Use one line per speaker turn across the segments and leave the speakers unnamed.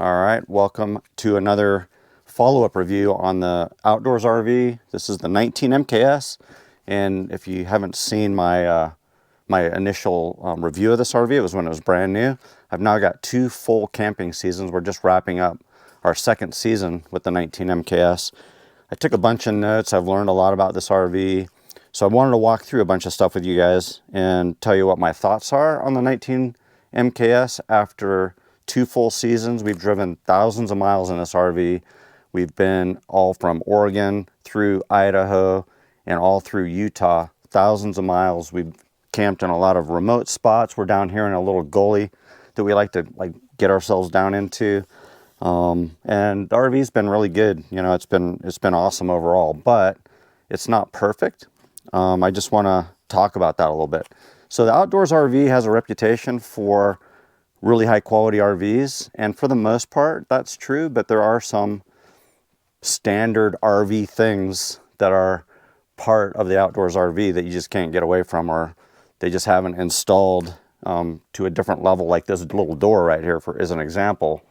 All right, welcome to another follow-up review on the Outdoors RV. This is the 19 MKS, and if you haven't seen my my initial review of this RV, it was when it was brand new. I've now got 2 full camping seasons. We're just wrapping up our 2nd season with the 19 MKS. I took a bunch of notes. I've learned a lot about this RV. So I wanted to walk through a bunch of stuff with you guys and tell you what my thoughts are on the 19 MKS after 2 full seasons. We've driven thousands of miles in this RV. We've been all from Oregon through Idaho and all through Utah, thousands of miles. We've camped in a lot of remote spots. We're down here in a little gully that we like to get ourselves down into. And the RV's been really good. You know, it's been awesome overall, but it's not perfect. I just want to talk about that a little bit. So the Outdoors RV has a reputation for really high quality RVs, and for the most part that's true, but there are some standard RV things that are part of the Outdoors RV that you just can't get away from, or they just haven't installed to a different level, like this little door right here as an example.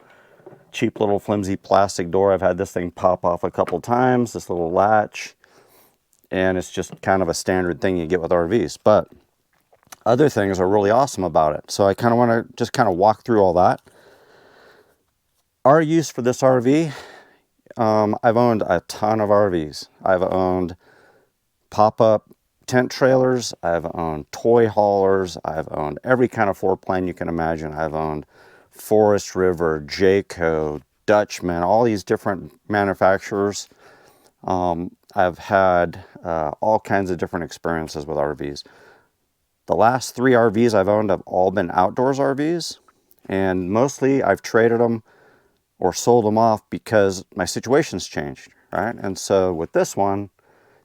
Cheap little flimsy plastic door. I've had this thing pop off a couple times, this little latch, and it's just kind of a standard thing you get with RVs, but other things are really awesome about it. So I kind of want to just kind of walk through all that. Our use for this RV, I've owned a ton of RVs. I've owned pop-up tent trailers, I've owned toy haulers, I've owned every kind of floor plan you can imagine. I've owned Forest River, Jayco, Dutchman, all these different manufacturers. I've had all kinds of different experiences with RVs. The last 3 RVs I've owned have all been Outdoors RVs, and mostly I've traded them or sold them off because my situation's changed, right? And so with this one,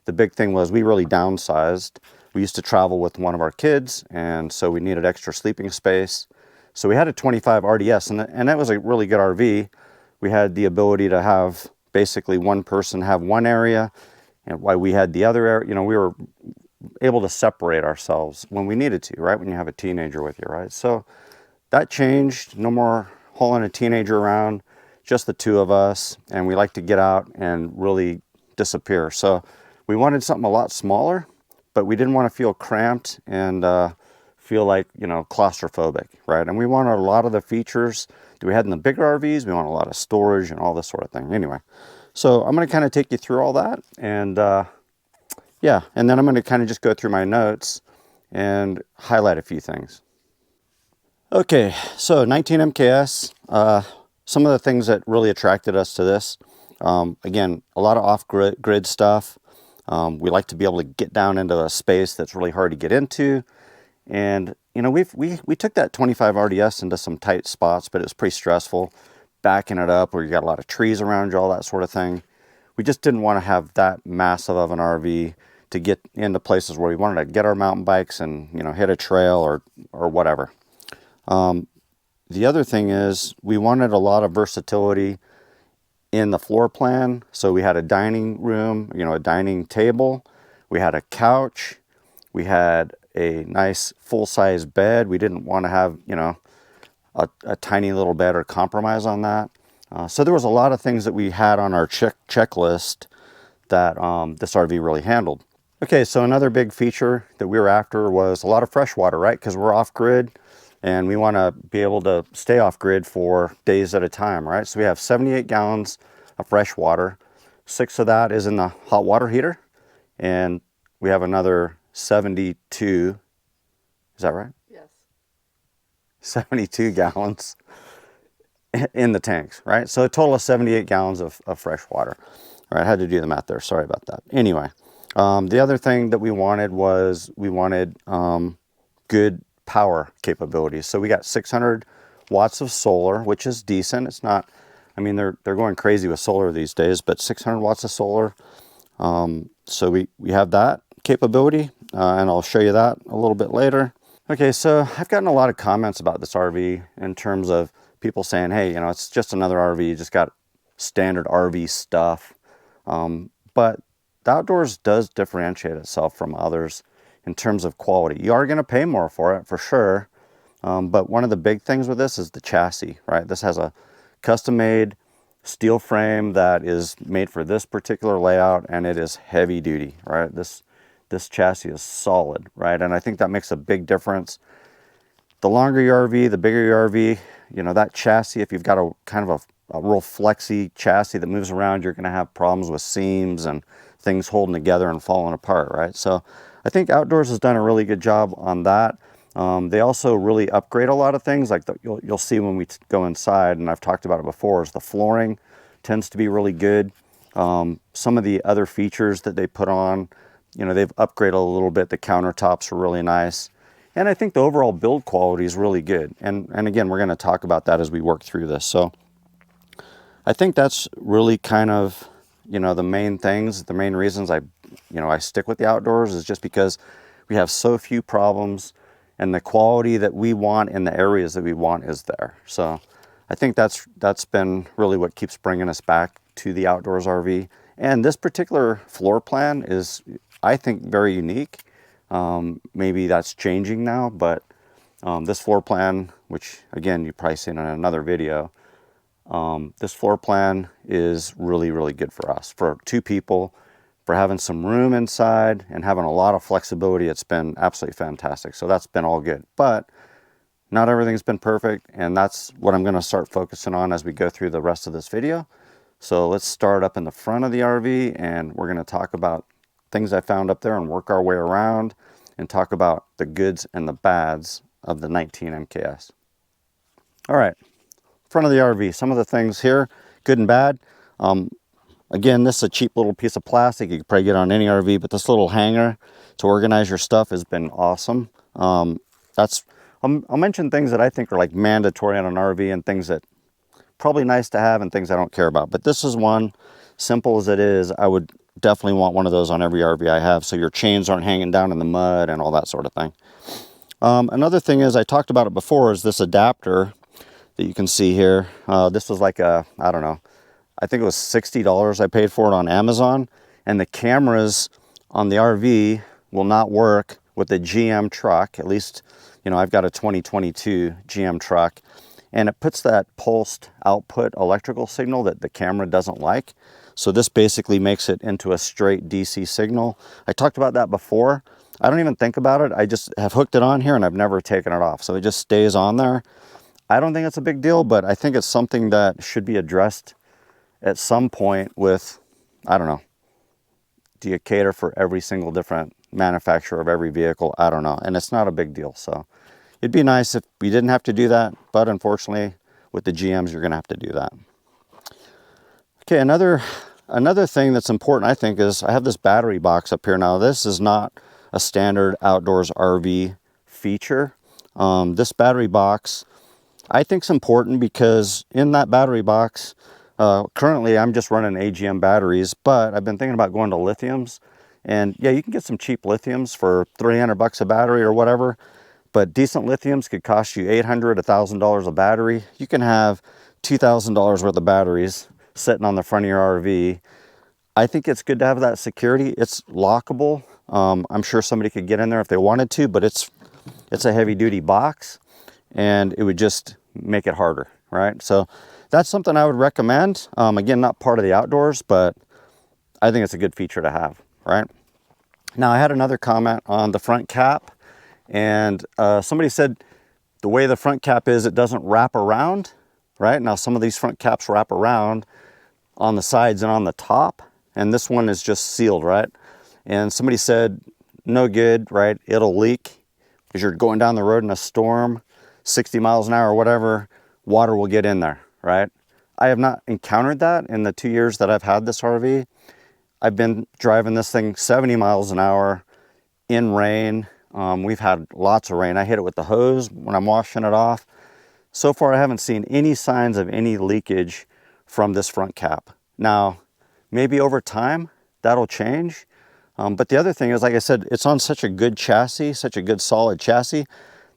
the big thing was we really downsized. We used to travel with one of our kids, and so we needed extra sleeping space. So we had a 25 RDS, and that was a really good RV. We had the ability to have basically one person have one area, and while we had the other area, you know, we were able to separate ourselves when we needed to, right? When you have a teenager with you, right? So that changed. No more hauling a teenager around, just the 2 of us, and we like to get out and really disappear. So we wanted something a lot smaller, but we didn't want to feel cramped and feel like, you know, claustrophobic, right? And we wanted a lot of the features that we had in the bigger RVs. We want a lot of storage and all this sort of thing. Anyway, so I'm going to kind of take you through all that, and yeah, and then I'm going to kind of just go through my notes and highlight a few things. Okay, so 19 MKS, some of the things that really attracted us to this, again, a lot of off-grid stuff. We like to be able to get down into a space that's really hard to get into. And, you know, we took that 25 RDS into some tight spots, but it was pretty stressful backing it up where you got a lot of trees around you, all that sort of thing. We just didn't want to have that massive of an RV to get into places where we wanted to get our mountain bikes and, you know, hit a trail or whatever. The other thing is we wanted a lot of versatility in the floor plan. So we had a dining room, you know, a dining table. We had a couch. We had a nice full-size bed. We didn't want to have, you know, a tiny little bed or compromise on that. So there was a lot of things that we had on our checklist that this RV really handled. Okay, so another big feature that we were after was a lot of fresh water, right? Because we're off-grid and we want to be able to stay off-grid for days at a time, right? So we have 78 gallons of fresh water. 6 of that is in the hot water heater, and we have another 72, is that right?
Yes.
72 gallons in the tanks, right? So a total of 78 gallons of fresh water. All right, I had to do the math there. Sorry about that. Anyway, the other thing that we wanted was good power capabilities. So we got 600 watts of solar, which is decent. It's not, I mean, they're going crazy with solar these days, but 600 watts of solar. So we have that capability, and I'll show you that a little bit later. Okay, so I've gotten a lot of comments about this RV in terms of people saying, hey, you know, it's just another RV, you just got standard RV stuff. But the Outdoors does differentiate itself from others in terms of quality. You are going to pay more for it, for sure. But one of the big things with this is the chassis, right? This has a custom made steel frame that is made for this particular layout, and it is heavy duty, right? This chassis is solid, right? And I think that makes a big difference. The longer your RV, the bigger your RV, you know, that chassis, if you've got a kind of a real flexy chassis that moves around, you're going to have problems with seams and things holding together and falling apart, right? So I think Outdoors has done a really good job on that. They also really upgrade a lot of things, like you'll see when we go inside, and I've talked about it before, is the flooring tends to be really good. Some of the other features that they put on, you know, they've upgraded a little bit. The countertops are really nice. And I think the overall build quality is really good. And again, we're going to talk about that as we work through this. So I think that's really kind of, you know, the main things, the main reasons I stick with the Outdoors is just because we have so few problems, and the quality that we want in the areas that we want is there. So I think that's been really what keeps bringing us back to the Outdoors RV. And this particular floor plan is, I think, very unique. Maybe that's changing now, but this floor plan, which again, you've probably seen in another video, this floor plan is really, really good for us, for two people, for having some room inside and having a lot of flexibility. It's been absolutely fantastic. So that's been all good, but not everything's been perfect. And that's what I'm going to start focusing on as we go through the rest of this video. So let's start up in the front of the RV, and we're going to talk about things I found up there and work our way around and talk about the goods and the bads of the 19 MKS. All right, front of the RV, some of the things here, good and bad. Again, this is a cheap little piece of plastic. You could probably get on any RV, but this little hanger to organize your stuff has been awesome. I'll mention things that I think are like mandatory on an RV and things that probably nice to have and things I don't care about. But this is one, simple as it is, I would definitely want one of those on every RV I have, so your chains aren't hanging down in the mud and all that sort of thing. Another thing is, I talked about it before, is this adapter that you can see here. This was like a, I don't know, I think it was $60 I paid for it on Amazon, and the cameras on the RV will not work with the GM truck. At least, you know, I've got a 2022 GM truck, and it puts that pulsed output electrical signal that the camera doesn't like. So this basically makes it into a straight DC signal. I talked about that before. I don't even think about it. I just have hooked it on here and I've never taken it off. So it just stays on there. I don't think it's a big deal, but I think it's something that should be addressed at some point with, I don't know, do you cater for every single different manufacturer of every vehicle? I don't know. And it's not a big deal. So it'd be nice if we didn't have to do that, but unfortunately with the GMs, you're going to have to do that. Okay, another thing that's important, I think, is I have this battery box up here. Now, this is not a standard Outdoors RV feature. This battery box, I think, is important because in that battery box, currently I'm just running AGM batteries, but I've been thinking about going to lithiums. And yeah, you can get some cheap lithiums for $300 a battery or whatever, but decent lithiums could cost you $800, $1,000 a battery. You can have $2,000 worth of batteries sitting on the front of your RV. I think it's good to have that security. It's lockable. I'm sure somebody could get in there if they wanted to, but it's a heavy duty box and it would just make it harder, right? So that's something I would recommend. Again, not part of the Outdoors, but I think it's a good feature to have, right? Now, I had another comment on the front cap, and somebody said the way the front cap is, it doesn't wrap around, right? Now, some of these front caps wrap around on the sides and on the top, and this one is just sealed, right? And somebody said, no good, right? It'll leak because you're going down the road in a storm, 60 miles an hour or whatever, water will get in there, right? I have not encountered that in the 2 years that I've had this RV. I've been driving this thing 70 miles an hour in rain. We've had lots of rain. I hit it with the hose when I'm washing it off. So far, I haven't seen any signs of any leakage from this front cap. Now, maybe over time, that'll change. But the other thing is, like I said, it's on such a good chassis, such a good solid chassis.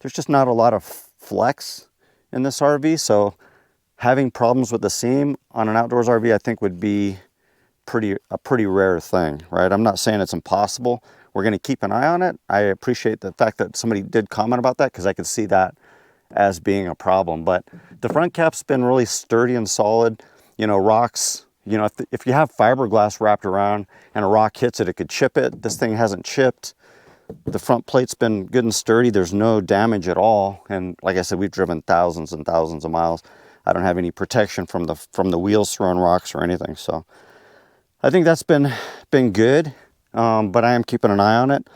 There's just not a lot of flex in this RV. So having problems with the seam on an Outdoors RV, I think would be a pretty rare thing, right? I'm not saying it's impossible. We're going to keep an eye on it. I appreciate the fact that somebody did comment about that because I could see that as being a problem. But the front cap's been really sturdy and solid. You know, rocks, you know, if you have fiberglass wrapped around and a rock hits it, it could chip it. This thing hasn't chipped. The front plate's been good and sturdy. There's no damage at all. And like I said, we've driven thousands and thousands of miles. I don't have any protection from the wheels throwing rocks or anything. So I think that's been good. But I am keeping an eye on it.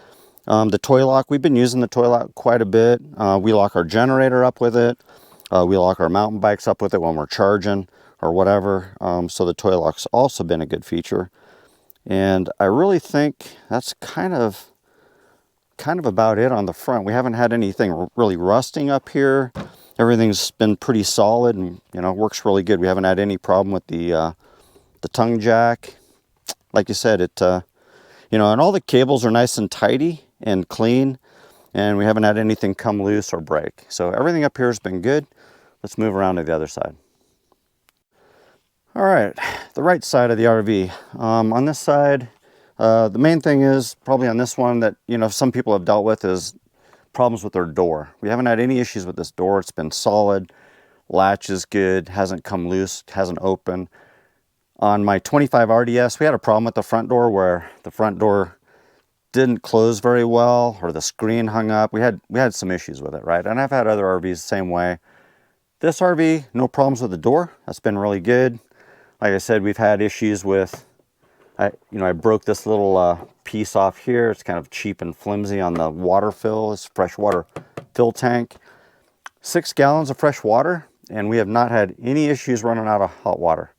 The toy lock, we've been using the toy lock quite a bit. We lock our generator up with it. We lock our mountain bikes up with it when we're charging or whatever. So the toy lock's also been a good feature. And I really think that's kind of about it on the front. We haven't had anything really rusting up here. Everything's been pretty solid and, you know, works really good. We haven't had any problem with the tongue jack. Like you said, it, you know, and all the cables are nice and tidy and clean, and we haven't had anything come loose or break. So everything up here has been good. Let's move around to the other side. All right, the right side of the RV. On this side, the main thing is probably on this one that, you know, some people have dealt with is problems with their door. We haven't had any issues with this door. It's been solid. Latch is good. Hasn't come loose. Hasn't opened. On my 25 RDS, we had a problem with the front door where the front door didn't close very well, or the screen hung up. We had some issues with it, right? And I've had other RVs the same way. This RV, no problems with the door. That's been really good. Like I said, we've had issues with, I broke this little piece off here. It's kind of cheap and flimsy on the water fill. It's fresh water fill tank. 6 gallons of fresh water, and we have not had any issues running out of hot water.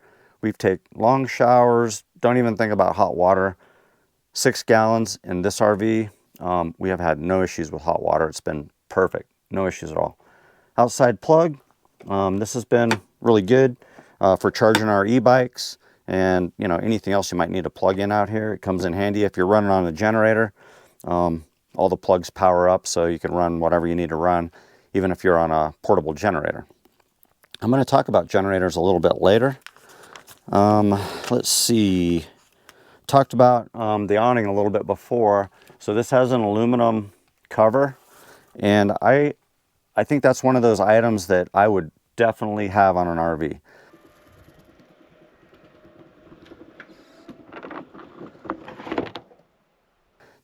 We've taken long showers, don't even think about hot water. 6 gallons in this RV, we have had no issues with hot water. It's been perfect, no issues at all. Outside plug, this has been really good for charging our e-bikes. And, you know, anything else you might need to plug in out here, it comes in handy. If you're running on a generator, all the plugs power up so you can run whatever you need to run, even if you're on a portable generator. I'm going to talk about generators a little bit later. Let's see. Talked about the awning a little bit before. So this has an aluminum cover, and I think that's one of those items that I would definitely have on an RV.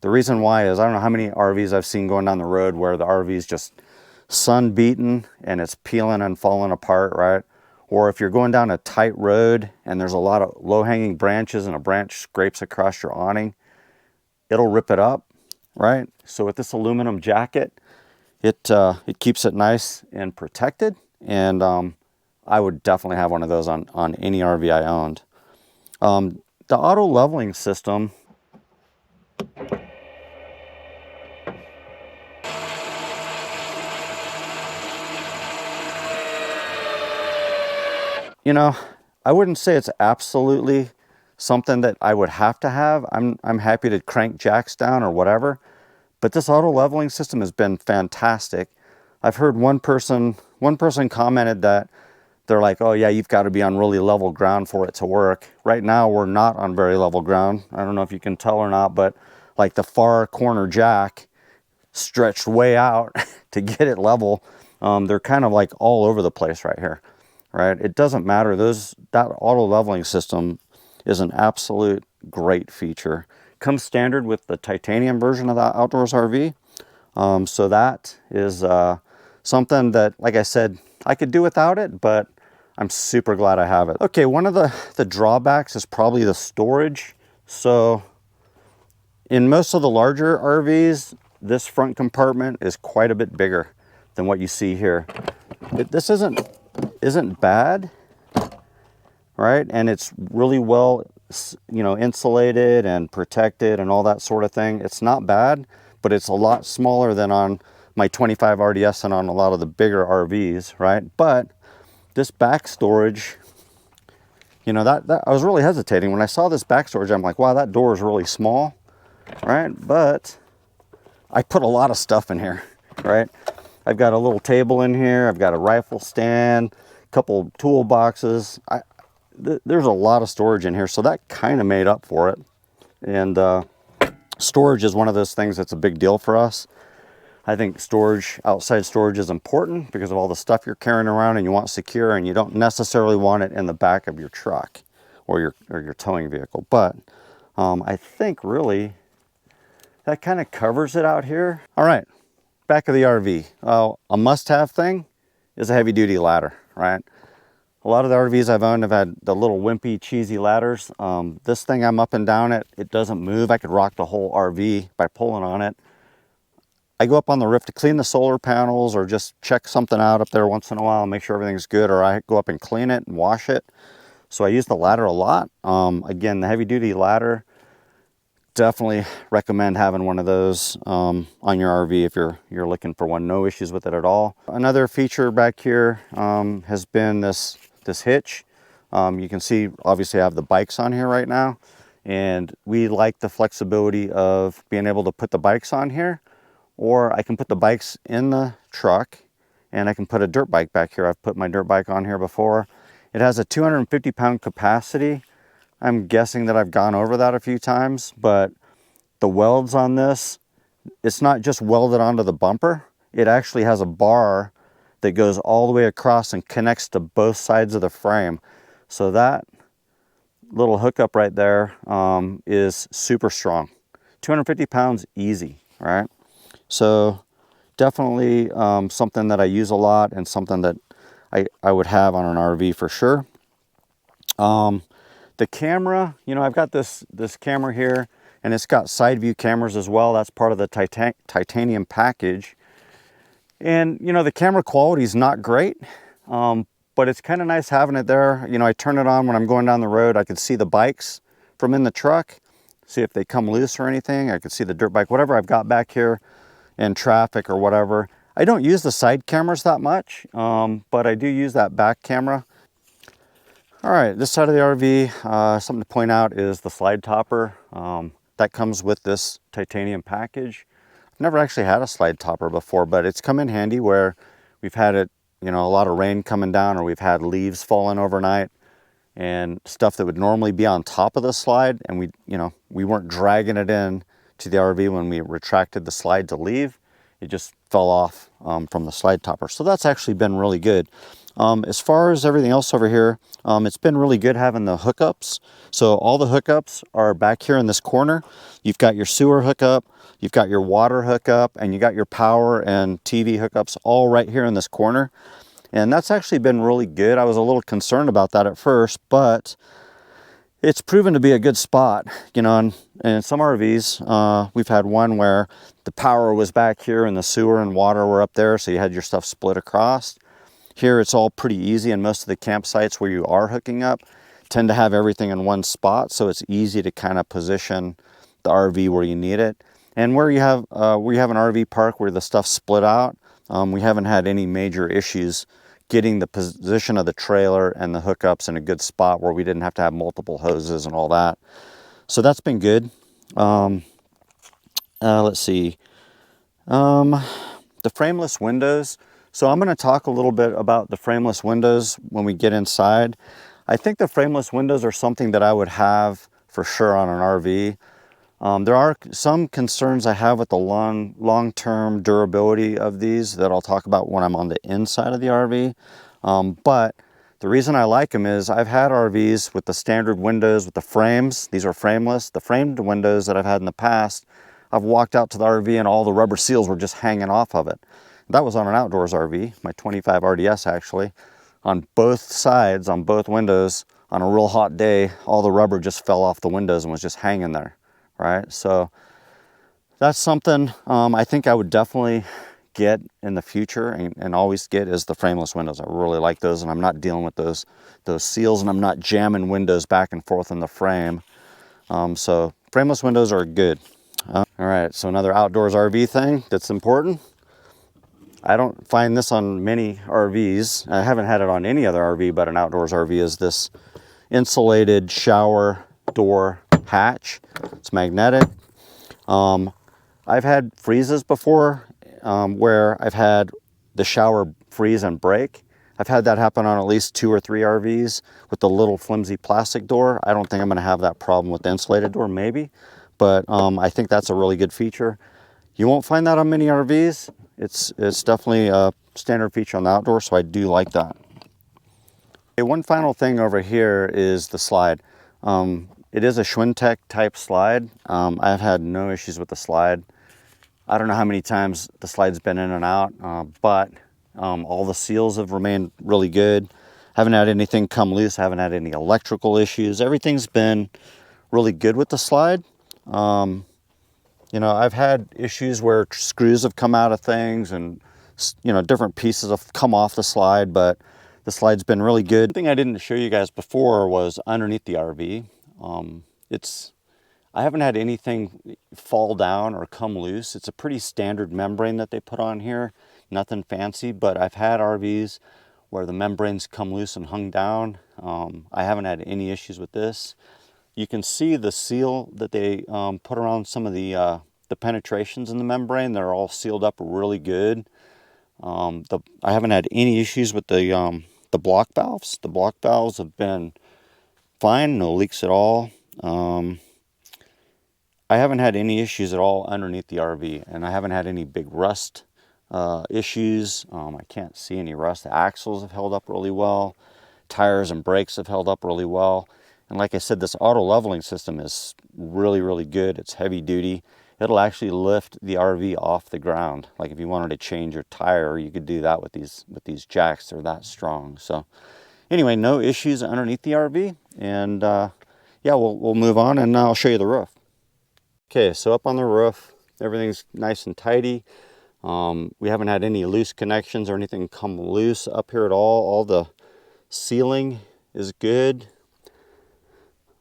The reason why is I don't know how many RVs I've seen going down the road where the RV is just sun beaten and it's peeling and falling apart, right? Or if you're going down a tight road and there's a lot of low-hanging branches and a branch scrapes across your awning, it'll rip it up, right? So with this aluminum jacket, it keeps it nice and protected. And I would definitely have one of those on any RV I owned. The auto leveling system, you know, I wouldn't say it's absolutely something that I would have to have. I'm happy to crank jacks down or whatever, but this auto leveling system has been fantastic. I've heard one person commented that they're like, oh yeah, you've got to be on really level ground for it to work. Right now, we're not on very level ground. I don't know if you can tell or not, but like the far corner jack stretched way out to get it level. They're kind of like all over the place right here. Right, it doesn't matter. That auto leveling system is an absolute great feature. Comes standard with the titanium version of the Outdoors RV. So that is something that, like I said, I could do without it, but I'm super glad I have it. Okay, one of the drawbacks is probably the storage. So in most of the larger RVs, this front compartment is quite a bit bigger than what you see here. This isn't bad, right? And it's really well, you know, insulated and protected and all that sort of thing. It's not bad, but it's a lot smaller than on my 25 RDS and on a lot of the bigger RVs, right? But this back storage, you know, that I was really hesitating when I saw this back storage. I'm like, wow, that door is really small, right? But I put a lot of stuff in here, right? I've got a little table in here. I've got a rifle stand, a couple toolboxes. There's a lot of storage in here, so that kind of made up for it. And storage is one of those things that's a big deal for us. I think storage, outside storage is important because of all the stuff you're carrying around and you want secure, and you don't necessarily want it in the back of your truck or your towing vehicle. But I think really that kind of covers it out here. All right, back of the RV. A must-have thing is a heavy-duty ladder, right? A lot of the RVs I've owned have had the little wimpy, cheesy ladders. This thing, I'm up and down it doesn't move. I could rock the whole RV by pulling on it. I go up on the roof to clean the solar panels or just check something out up there once in a while and make sure everything's good, or I go up and clean it and wash it. So I use the ladder a lot. Again, the heavy-duty ladder, definitely recommend having one of those on your RV if you're looking for one. No issues with it at all. Another feature back here has been this hitch. You can see, obviously, I have the bikes on here right now, and we like the flexibility of being able to put the bikes on here, or I can put the bikes in the truck and I can put a dirt bike back here. I've put my dirt bike on here before. It has a 250-pound capacity. I'm guessing that I've gone over that a few times, but the welds on this, it's not just welded onto the bumper. It actually has a bar that goes all the way across and connects to both sides of the frame. So that little hookup right there is super strong. 250 pounds easy, right? So definitely something that I use a lot and something that I would have on an RV for sure. The camera, you know, I've got this camera here, and it's got side view cameras as well. That's part of the titanium package. And, you know, the camera quality is not great, but it's kind of nice having it there. You know, I turn it on when I'm going down the road. I can see the bikes from in the truck, see if they come loose or anything. I can see the dirt bike, whatever I've got back here in traffic or whatever. I don't use the side cameras that much, but I do use that back camera. All right, this side of the RV, something to point out is the slide topper. That comes with this titanium package. I've never actually had a slide topper before, but it's come in handy where we've had it, you know, a lot of rain coming down, or we've had leaves falling overnight and stuff that would normally be on top of the slide, and we weren't dragging it in to the RV when we retracted the slide to leave. It just fell off from the slide topper. So that's actually been really good. As far as everything else over here, it's been really good having the hookups. So all the hookups are back here in this corner. You've got your sewer hookup, you've got your water hookup, and you got your power and TV hookups all right here in this corner. And that's actually been really good. I was a little concerned about that at first, but it's proven to be a good spot. You know, in some RVs, we've had one where the power was back here and the sewer and water were up there, so you had your stuff split across. Here it's all pretty easy, and most of the campsites where you are hooking up tend to have everything in one spot, so it's easy to kind of position the RV where you need it. And where you have an RV park where the stuff's split out, we haven't had any major issues getting the position of the trailer and the hookups in a good spot where we didn't have to have multiple hoses and all that. So that's been good. Let's see. The frameless windows. So I'm going to talk a little bit about the frameless windows when we get inside. I think the frameless windows are something that I would have for sure on an RV. There are some concerns I have with the long-term durability of these that I'll talk about when I'm on the inside of the RV. But the reason I like them is I've had RVs with the standard windows with the frames. These are frameless. The framed windows that I've had in the past, I've walked out to the RV and all the rubber seals were just hanging off of it. That was on an outdoors RV, my 25 RDS actually. On both sides, on both windows, on a real hot day, all the rubber just fell off the windows and was just hanging there, right? So that's something I think I would definitely get in the future and always get is the frameless windows. I really like those, and I'm not dealing with those seals, and I'm not jamming windows back and forth in the frame. So frameless windows are good. All right, so another outdoors RV thing that's important. I don't find this on many RVs. I haven't had it on any other RV, but an outdoors RV is this insulated shower door hatch. It's magnetic. I've had freezes before where I've had the shower freeze and break. I've had that happen on at least 2 or 3 RVs with the little flimsy plastic door. I don't think I'm going to have that problem with the insulated door, maybe, but I think that's a really good feature. You won't find that on many RVs. It's definitely a standard feature on the outdoor, so I do like that. Okay, one final thing over here is the slide. It is a Schwintek type slide. I've had no issues with the slide. I don't know how many times the slide's been in and out, but all the seals have remained really good. Haven't had anything come loose, haven't had any electrical issues. Everything's been really good with the slide. You know, I've had issues where screws have come out of things and, you know, different pieces have come off the slide, but the slide's been really good. The thing I didn't show you guys before was underneath the RV. I haven't had anything fall down or come loose. It's a pretty standard membrane that they put on here. Nothing fancy, but I've had RVs where the membranes come loose and hung down. I haven't had any issues with this. You can see the seal that they put around some of the penetrations in the membrane. They're all sealed up really good. I haven't had any issues with the block valves. The block valves have been fine, no leaks at all. I haven't had any issues at all underneath the RV, and I haven't had any big rust issues. I can't see any rust. The axles have held up really well. Tires and brakes have held up really well. And like I said, this auto leveling system is really, really good. It's heavy duty. It'll actually lift the RV off the ground. Like if you wanted to change your tire, you could do that with these jacks. They're that strong. So anyway, no issues underneath the RV. And yeah, we'll move on and I'll show you the roof. Okay, so up on the roof, everything's nice and tidy. We haven't had any loose connections or anything come loose up here at all. All the sealing is good.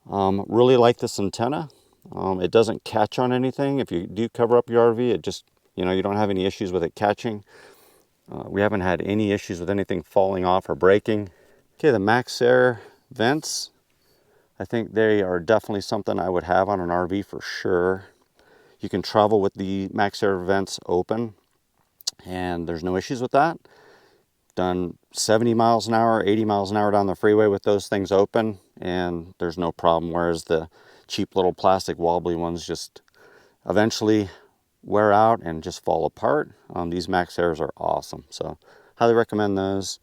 Really like this antenna. It doesn't catch on anything. If you do cover up your RV, it just, you know, you don't have any issues with it catching. We haven't had any issues with anything falling off or breaking. Okay, the Max Air vents. I think they are definitely something I would have on an RV for sure. You can travel with the Max Air vents open and there's no issues with that. Done 70 miles an hour, 80 miles an hour down the freeway with those things open and there's no problem. Whereas the cheap little plastic wobbly ones just eventually wear out and just fall apart. These Max Airs are awesome. So highly recommend those.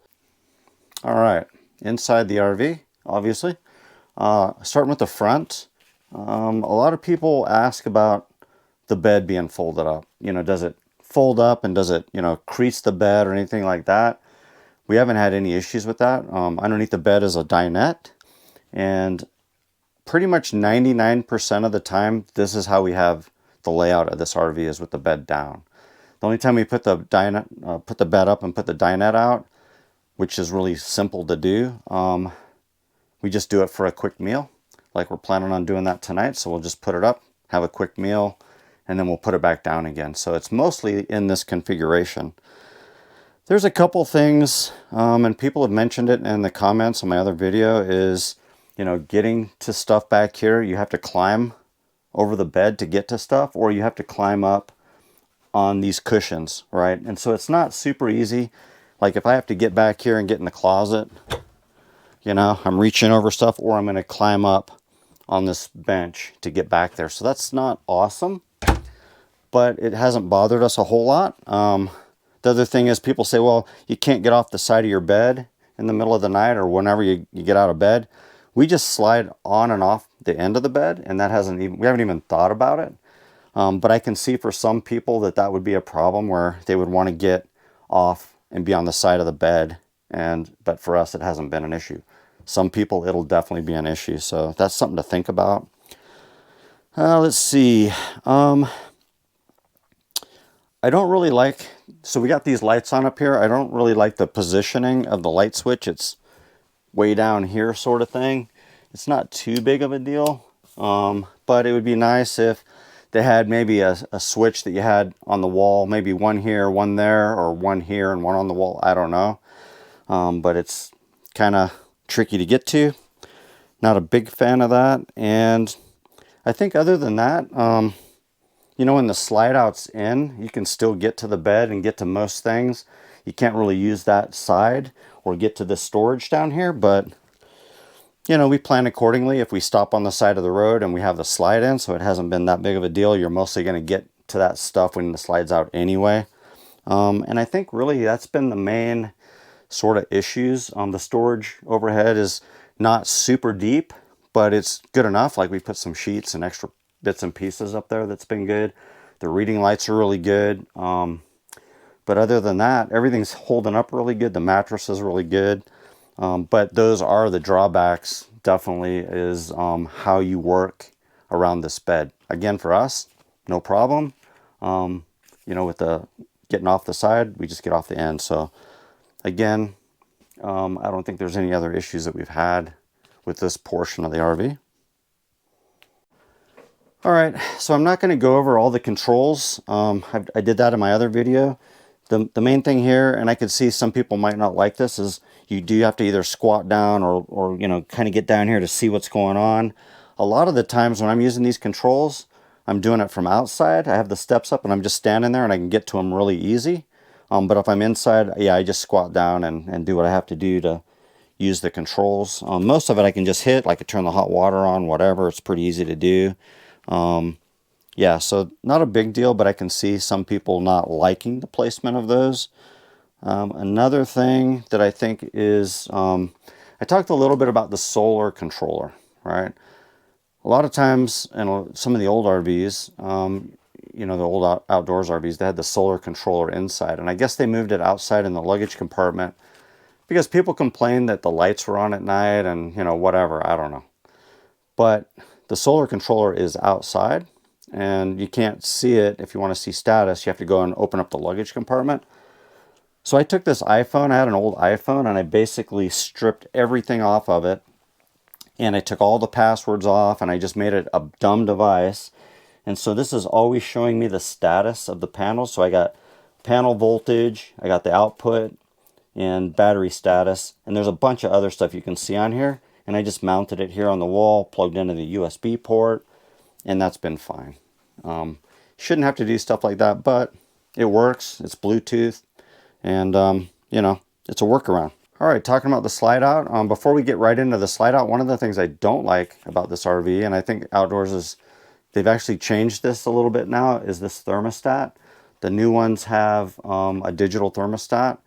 All right, inside the RV, obviously. Starting with the front, a lot of people ask about the bed being folded up. You know, does it fold up and does it, you know, crease the bed or anything like that? We haven't had any issues with that. Underneath the bed is a dinette, and pretty much 99% of the time, this is how we have the layout of this RV is with the bed down. The only time we put the dinette, put the bed up and put the dinette out, which is really simple to do, we just do it for a quick meal. Like we're planning on doing that tonight. So we'll just put it up, have a quick meal, and then we'll put it back down again. So it's mostly in this configuration. There's a couple things, and people have mentioned it in the comments on my other video, is, you know, getting to stuff back here. You have to climb over the bed to get to stuff, or you have to climb up on these cushions, right? And so it's not super easy. Like if I have to get back here and get in the closet, you know, I'm reaching over stuff, or I'm going to climb up on this bench to get back there. So that's not awesome, but it hasn't bothered us a whole lot. The other thing is people say, well, you can't get off the side of your bed in the middle of the night or whenever you get out of bed. We just slide on and off the end of the bed, and that we haven't even thought about it. But I can see for some people that would be a problem where they would want to get off and be on the side of the bed. But for us, it hasn't been an issue. Some people, it'll definitely be an issue. So that's something to think about. Let's see. I don't really like, so we got these lights on up here. I don't really like the positioning of the light switch. It's way down here sort of thing. It's not too big of a deal. But it would be nice if they had maybe a switch that you had on the wall, maybe one here, one there, or one here and one on the wall. I don't know. But it's kind of tricky to get to. Not a big fan of that. And I think other than that, you know, when the slide out's in, you can still get to the bed and get to most things. You can't really use that side or get to the storage down here, but you know, we plan accordingly. If we stop on the side of the road and we have the slide in, so it hasn't been that big of a deal, you're mostly going to get to that stuff when it slides out anyway. And I think really that's been the main sort of issues. The storage overhead is not super deep, but it's good enough. Like we put some sheets and extra bits and pieces up there. That's been good. The reading lights are really good. But other than that, everything's holding up really good. The mattress is really good. But those are the drawbacks, definitely, is how you work around this bed. Again, for us, no problem. You know, with the getting off the side, we just get off the end. So again, I don't think there's any other issues that we've had with this portion of the RV. All right, so I'm not going to go over all the controls. I did that in my other video. The main thing here, and I could see some people might not like this, is you do have to either squat down or you know, kind of get down here to see what's going on. A lot of the times when I'm using these controls, I'm doing it from outside. I have the steps up and I'm just standing there and I can get to them really easy. But if I'm inside, yeah, I just squat down and do what I have to do to use the controls. Most of it I can just hit, like I turn the hot water on, whatever. It's pretty easy to do. Yeah, so not a big deal, but I can see some people not liking the placement of those. Another thing that I think is, I talked a little bit about the solar controller, right? A lot of times in some of the old RVs, you know, the old outdoors RVs, they had the solar controller inside. And I guess they moved it outside in the luggage compartment because people complained that the lights were on at night and, you know, whatever, I don't know. But the solar controller is outside. And you can't see it. If you want to see status, you have to go and open up the luggage compartment. So I took this iPhone, I had an old iPhone, and I basically stripped everything off of it. And I took all the passwords off, and I just made it a dumb device. And so this is always showing me the status of the panel. So I got panel voltage, I got the output, and battery status. And there's a bunch of other stuff you can see on here. And I just mounted it here on the wall, plugged into the USB port. And that's been fine. Shouldn't have to do stuff like that, but it works. It's Bluetooth, and you know, it's a workaround. All right, talking about the slide out. Before we get right into the slide out, one of the things I don't like about this RV, and I think Outdoors is, they've actually changed this a little bit now, is this thermostat. The new ones have a digital thermostat.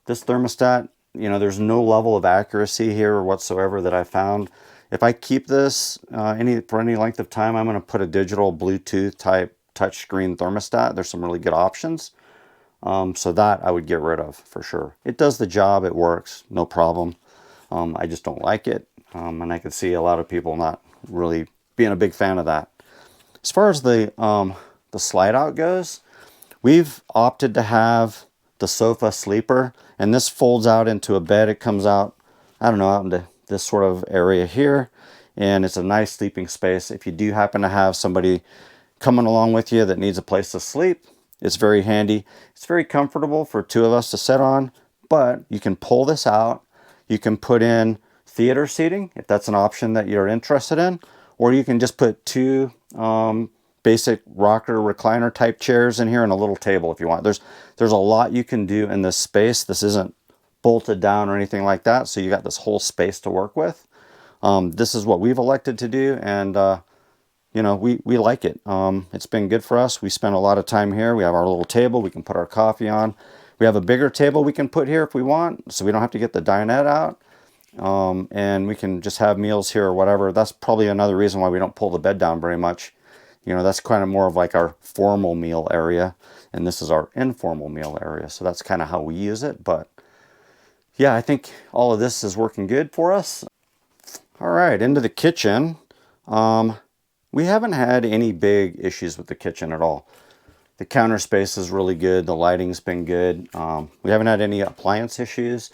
This thermostat, you know, there's no level of accuracy here whatsoever that I found. If I keep this for any length of time, I'm going to put a digital Bluetooth type touchscreen thermostat. There's some really good options. So that I would get rid of for sure. It does the job. It works. No problem. I just don't like it. And I could see a lot of people not really being a big fan of that. As far as the slide out goes, we've opted to have the sofa sleeper. And this folds out into a bed. It comes out, I don't know, out into this sort of area here, and it's a nice sleeping space. If you do happen to have somebody coming along with you that needs a place to sleep, it's very handy. It's very comfortable for two of us to sit on, but you can pull this out. You can put in theater seating if that's an option that you're interested in, or you can just put two basic rocker recliner type chairs in here and a little table if you want. There's a lot you can do in this space. This isn't bolted down or anything like that, so you got this whole space to work with. This is what we've elected to do, and you know, we like it. It's been good for us. We spend a lot of time here. We have our little table we can put our coffee on. We have a bigger table we can put here if we want, so we don't have to get the dinette out, and we can just have meals here or whatever. That's probably another reason why we don't pull the bed down very much. You know, that's kind of more of like our formal meal area, and this is our informal meal area, so that's kind of how we use it. But yeah, I think all of this is working good for us. All right, into the kitchen. We haven't had any big issues with the kitchen at all. The counter space is really good. The lighting's been good. We haven't had any appliance issues.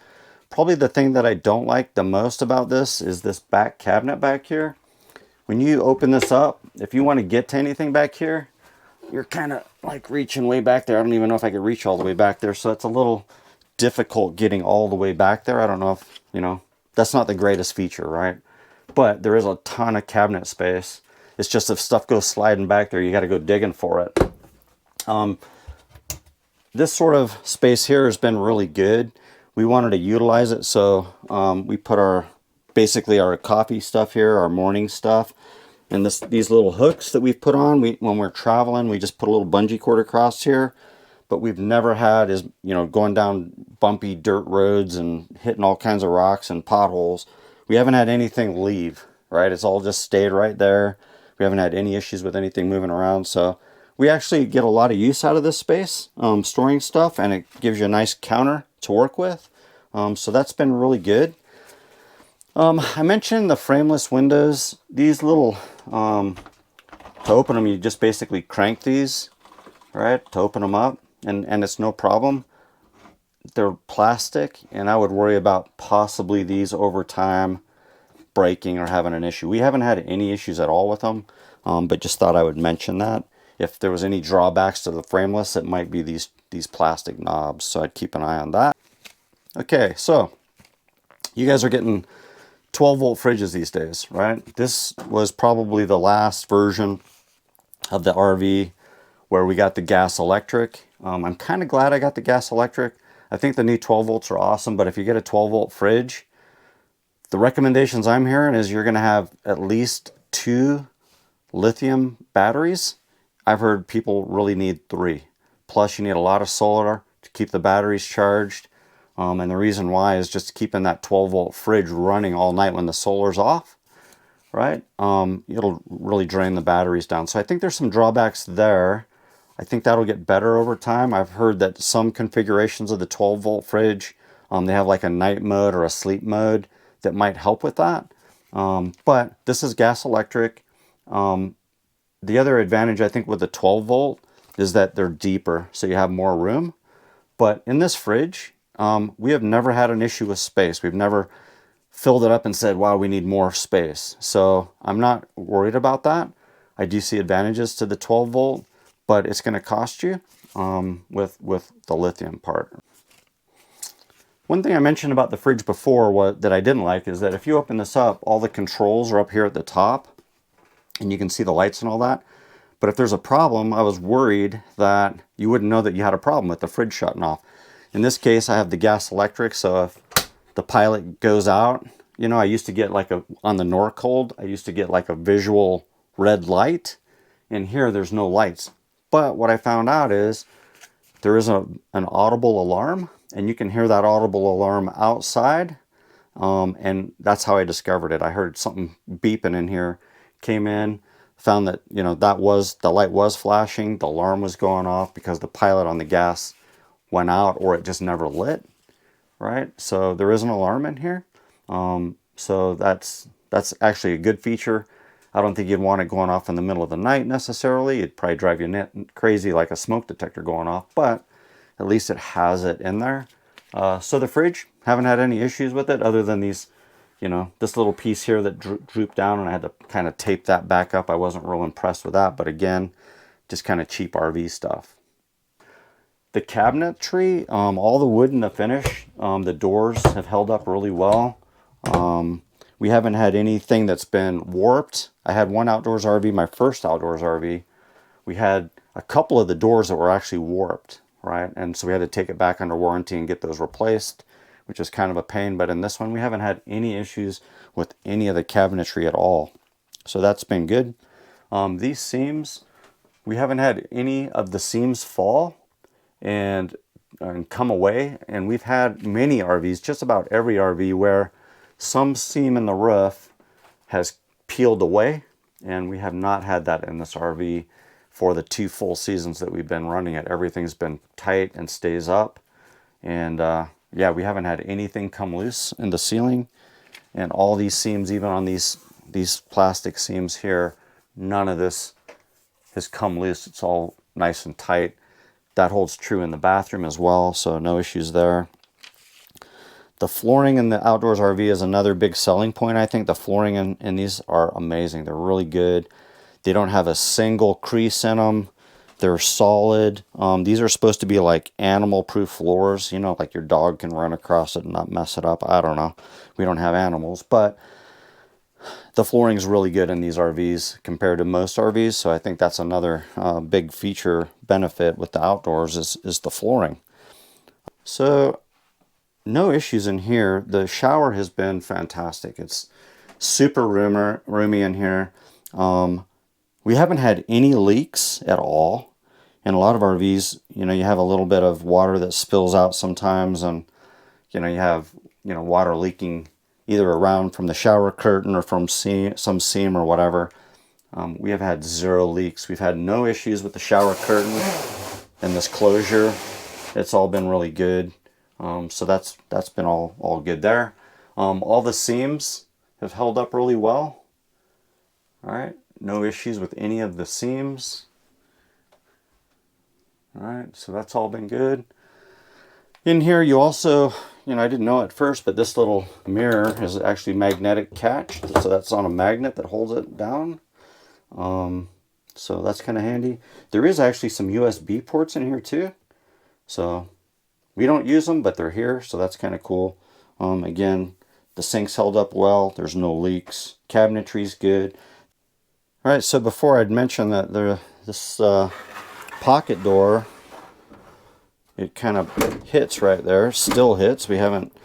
Probably the thing that I don't like the most about this is this back cabinet back here. When you open this up, if you want to get to anything back here, you're kind of like reaching way back there. I don't even know if I could reach all the way back there, so it's a little difficult getting all the way back there. I don't know if, you know, that's not the greatest feature, right? But there is a ton of cabinet space. It's just if stuff goes sliding back there, you got to go digging for it. This sort of space here has been really good. We wanted to utilize it, so we put basically our coffee stuff here, our morning stuff. And these little hooks that we've put on, when we're traveling, we just put a little bungee cord across here. But we've never had is, going down bumpy dirt roads and hitting all kinds of rocks and potholes. We haven't had anything leave, right? It's all just stayed right there. We haven't had any issues with anything moving around. So we actually get a lot of use out of this space, storing stuff, and it gives you a nice counter to work with. So that's been really good. I mentioned the frameless windows. These little, to open them, you just basically crank these, right, to open them up, and it's no problem. They're plastic, and I would worry about possibly these over time breaking or having an issue. We haven't had any issues at all with them, but just thought I would mention that. If there was any drawbacks to the frameless, it might be these plastic knobs, so I'd keep an eye on that. Okay, so you guys are getting 12-volt fridges these days, right? This was probably the last version of the RV where we got the gas electric. I'm kind of glad I got the gas electric. I think the new 12 volts are awesome, but if you get a 12-volt fridge, the recommendations I'm hearing is you're going to have at least 2 lithium batteries. I've heard people really need 3. Plus, you need a lot of solar to keep the batteries charged. And the reason why is just keeping that 12-volt fridge running all night when the solar's off, right? It'll really drain the batteries down. So I think there's some drawbacks there. I think that'll get better over time. I've heard that some configurations of the 12-volt fridge, they have like a night mode or a sleep mode that might help with that. But this is gas electric. The other advantage I think with the 12-volt is that they're deeper, so you have more room. But in this fridge, we have never had an issue with space. We've never filled it up and said, wow, we need more space. So I'm not worried about that. I do see advantages to the 12-volt, but it's going to cost you with the lithium part. One thing I mentioned about the fridge before that I didn't like is that if you open this up, all the controls are up here at the top, and you can see the lights and all that. But if there's a problem, I was worried that you wouldn't know that you had a problem with the fridge shutting off. In this case, I have the gas electric, so if the pilot goes out, I used to get on the Norcold, I used to get like a visual red light, and here there's no lights. But what I found out is there is an audible alarm, and you can hear that audible alarm outside, and that's how I discovered it. I heard something beeping in here, came in, found that, the light was flashing, the alarm was going off because the pilot on the gas went out or it just never lit, right? So there is an alarm in here. So that's actually a good feature. I don't think you'd want it going off in the middle of the night necessarily. It'd probably drive you crazy like a smoke detector going off, but at least it has it in there. So the fridge, haven't had any issues with it other than these, this little piece here that drooped down, and I had to kind of tape that back up. I wasn't real impressed with that, but again, just kind of cheap RV stuff. The cabinetry, all the wood and the finish, the doors have held up really well. We haven't had anything that's been warped. I had one outdoors RV, my first outdoors RV. We had a couple of the doors that were actually warped, right? And so we had to take it back under warranty and get those replaced, which is kind of a pain. But in this one, we haven't had any issues with any of the cabinetry at all. So that's been good. These seams, we haven't had any of the seams fall and come away, and we've had many RVs, just about every RV, where some seam in the roof has peeled away, and we have not had that in this RV for the 2 full seasons that we've been running it. Everything's been tight and stays up, and yeah, we haven't had anything come loose in the ceiling, and all these seams, even on these plastic seams here, none of this has come loose. It's all nice and tight. That holds true in the bathroom as well, so no issues there. The flooring in the outdoors RV is another big selling point. I think the flooring in these are amazing. They're really good. They don't have a single crease in them. They're solid. These are supposed to be like animal-proof floors, like your dog can run across it and not mess it up. I don't know. We don't have animals, but the flooring is really good in these RVs compared to most RVs, so I think that's another big feature benefit with the outdoors is the flooring. So no issues in here. The shower has been fantastic. It's super roomy in here. We haven't had any leaks at all. In a lot of RVs, you know, you have a little bit of water that spills out sometimes, and you know, you have, you know, water leaking either around from the shower curtain or from some seam or whatever. We have had 0 leaks. We've had no issues with the shower curtain and this closure. It's all been really good. So that's been all good there. All the seams have held up really well. All right, no issues with any of the seams. All right, so that's all been good. In here, you also, you know, I didn't know at first, but this little mirror is actually magnetic catch. So that's on a magnet that holds it down. So that's kind of handy. There is actually some USB ports in here too. So we don't use them, but they're here. So that's kind of cool. Again, the sink's held up well. There's no leaks. Cabinetry's good. All right, so before I'd mentioned that this pocket door, it kind of hits right there, still hits. We haven't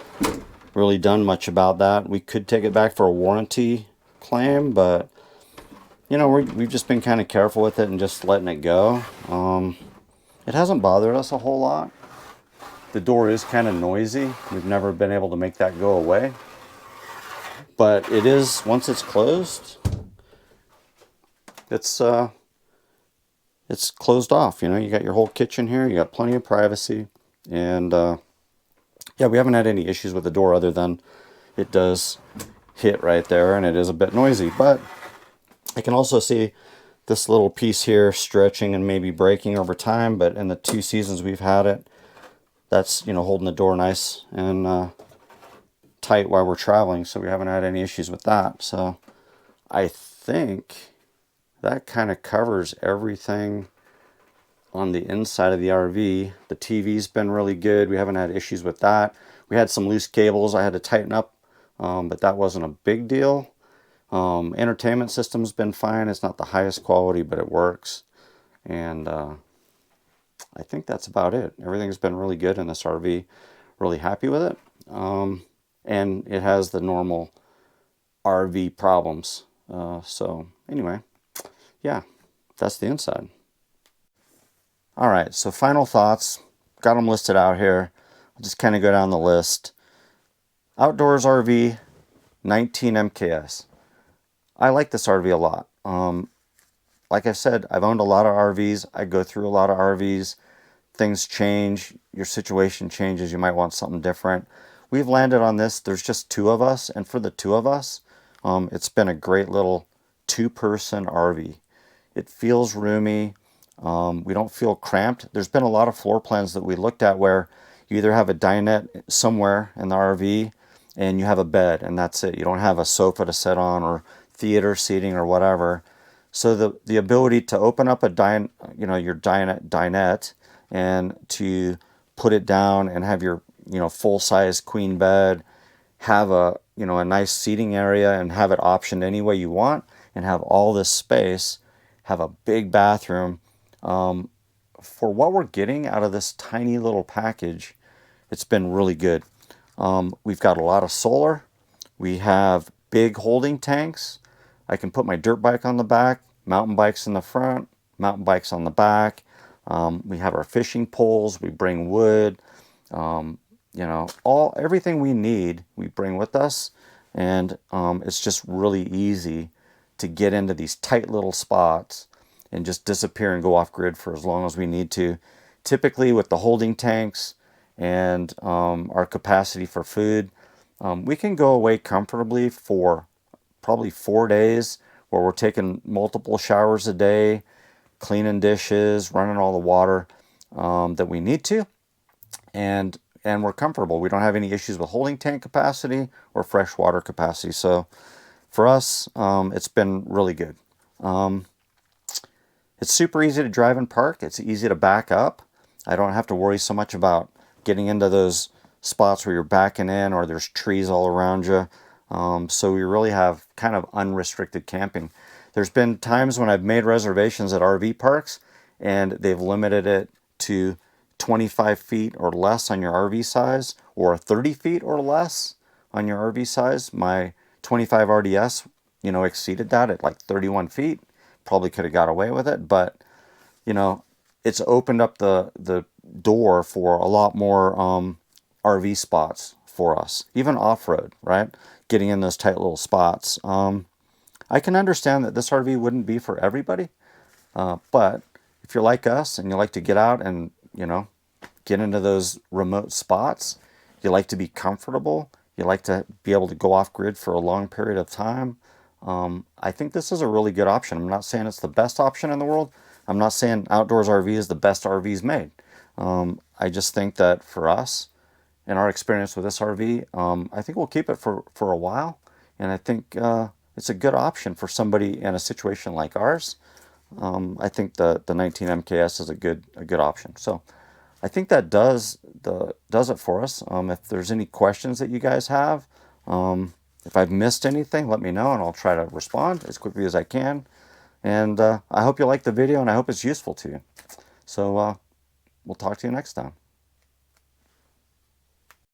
really done much about that. We could take it back for a warranty claim, but you know, we've just been kind of careful with it and just letting it go. It hasn't bothered us a whole lot. The door is kind of noisy. We've never been able to make that go away. But it is, once it's closed, it's closed off. You know, you got your whole kitchen here. You got plenty of privacy. And yeah, we haven't had any issues with the door other than it does hit right there and it is a bit noisy. But I can also see this little piece here stretching and maybe breaking over time. But in the 2 seasons we've had it, that's, you know, holding the door nice and tight while we're traveling. So we haven't had any issues with that. So I think that kind of covers everything on the inside of the RV. The TV's been really good. We haven't had issues with that. We had some loose cables I had to tighten up, but that wasn't a big deal. Entertainment system's been fine. It's not the highest quality, but it works. And I think that's about it. Everything's been really good in this RV. Really happy with it. And it has the normal RV problems. So anyway, yeah, that's the inside. All right, so final thoughts. Got them listed out here. I'll just kind of go down the list. Outdoors RV, 19 MKS. I like this RV a lot. Like I said, I've owned a lot of RVs. I go through a lot of RVs. Things change. Your situation changes. You might want something different. We've landed on this. There's just 2 of us. And for the 2 of us, it's been a great little 2-person RV. It feels roomy. We don't feel cramped. There's been a lot of floor plans that we looked at where you either have a dinette somewhere in the RV and you have a bed and that's it. You don't have a sofa to sit on or theater seating or whatever. So the ability to open up your dinette and to put it down and have your, you know, full-size queen bed, have a, you know, a nice seating area and have it optioned any way you want and have all this space, have a big bathroom. For what we're getting out of this tiny little package, it's been really good. We've got a lot of solar. We have big holding tanks. I can put my dirt bike on the back, mountain bikes in the front, mountain bikes on the back. We have our fishing poles. We bring wood. You know, everything we need, we bring with us. And it's just really easy to get into these tight little spots and just disappear and go off grid for as long as we need to. Typically with the holding tanks and our capacity for food, we can go away comfortably for probably 4 days where we're taking multiple showers a day, cleaning dishes, running all the water that we need to. And we're comfortable. We don't have any issues with holding tank capacity or freshwater capacity. So for us, it's been really good. It's super easy to drive and park. It's easy to back up. I don't have to worry so much about getting into those spots where you're backing in or there's trees all around you. So we really have kind of unrestricted camping. There's been times when I've made reservations at RV parks and they've limited it to 25 feet or less on your RV size or 30 feet or less on your RV size. My 25 RDS, you know, exceeded that at like 31 feet. Probably could have got away with it, but you know, it's opened up the door for a lot more RV spots for us, even off-road, right? Getting in those tight little spots. I can understand that this RV wouldn't be for everybody, but if you're like us and you like to get out and, you know, get into those remote spots, you like to be comfortable, you like to be able to go off grid for a long period of time, I think this is a really good option. I'm not saying it's the best option in the world. I'm not saying Outdoors RV is the best RVs made. I just think that for us, in our experience with this RV, I think we'll keep it for a while. And I think it's a good option for somebody in a situation like ours. I think the 19 MKS is a good option. So I think that does it for us. If there's any questions that you guys have, if I've missed anything, let me know and I'll try to respond as quickly as I can. And I hope you like the video and I hope it's useful to you. So we'll talk to you next time.